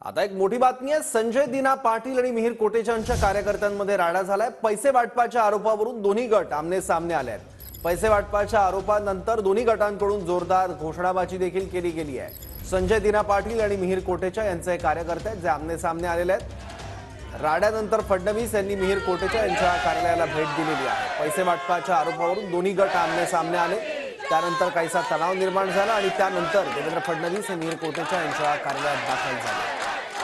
आता एक मोठी बातमी आहे। संजय दिना पाटील आणि मिहिर कोटेचांच्या कार्यकर्त्यांमध्ये राडा झालाय। पैसे वाटपाच्या आरोपावरून दोन्ही गट आमने सामने आले आहेत। पैसे वाटपाच्या आरोपानंतर दोन्ही गटांकडून जोरदार घोषणाबाजी देखील केली गेली आहे। संजय दिना पाटील आणि मिहिर कोटेचा यांचे कार्यकर्ते जे आमने सामने आलेले आहेत। राड्यानंतर फडणवीस यांनी मिहिर कोटेचा यांच्या कार्यालयाला भेट दिलेली आहे। पैसे वाटपाच्या आरोपावरून दोन्ही गट आमने सामने आले। त्यानंतर काहीसा तणाव निर्माण झाला आणि त्यानंतर देवेंद्र फडणवीस हे मिहिर कोटेचा यांच्या कार्यालयात दाखल झाले।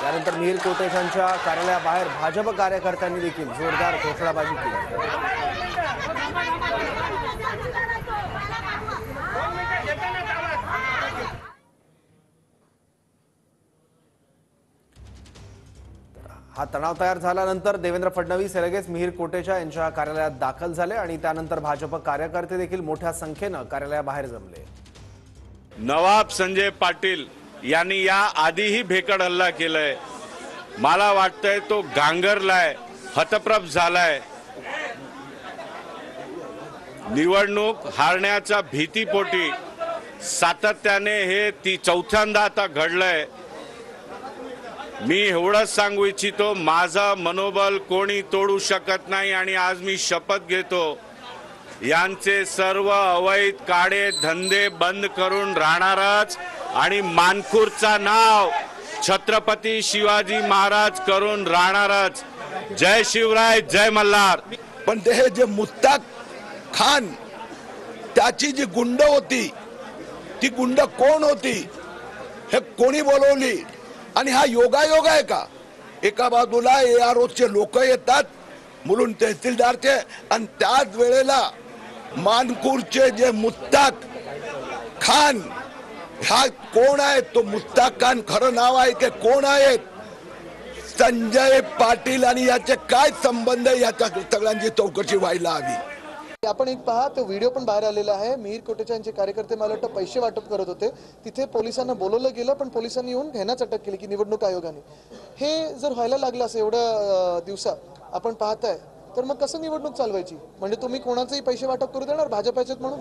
त्यानंतर मिहिर कोटेचांच्या कार्यालयाबाहेर भाजप कार्यकर्त्यांनी देखील जोरदार घोषणाबाजी केली। हा तणाव तयार झाल्यानंतर देवेंद्र फडणवीस हे लगेच मिहिर कोटेचा यांच्या कार्यालयात दाखल झाले आणि त्यानंतर भाजप कार्यकर्ते देखील मोठ्या संख्येने कार्यालयाबाहेर जमले। नवाब संजय पाटील यांनी या आधीही भेकड हल्ला केलाय। मला वाटतंय तो गांगरलाय, हतप्रभ झालाय। निवडणूक हारण्याच्या भीतीपोटी सातत्याने हे चौथ्यांदा आता घडलंय। मी एवढंच सांगू इच्छितो, माझं मनोबल कोणी तोडू शकत नाही आणि आज मी शपथ घेतो यांचे सर्व अवैध काळे धंदे बंद करून राहणारच आणि मानखुर्दचा नाव छत्रपती शिवाजी महाराज करून राहणारच। जय शिवराय, जय मल्हार। पण ते जे मुत्ताक खान त्याची जी गुंड होती ती गुंड कोण होती हे कोणी बोलवली आणि हा योगायोग आहे का? एका बाजूला AROचे लोक येतात मुलुंड तहसीलदारचे आणि त्याच वेळेला मानखुर्दचे जे मुत्ताक खान हा कोण आहे? तो मुत्ताक खान खरं नाव आहे की कोण आहेत? संजय पाटील आणि याचे काय संबंध? याच्या सगळ्यांची चौकशी व्हायला हवी। आपण एक पहा, तो व्हिडिओ पण बाहेर आलेला आहे। मिहिर कोटेचा यांचे कार्यकर्ते मला वाटतं पैसे वाटप करत होते। तिथे पोलिसांना बोलवलं गेलं पण पोलिसांनी येऊन घेण्यास अटक केली की निवडणूक आयोगाने। हे जर व्हायला लागलं असं एवढ्या दिवसात आपण पाहताय तर मग कसं निवडणूक चालवायची? म्हणजे तुम्ही कोणाचेही पैसे वाटप करू देणार भाजपाचेच म्हणून?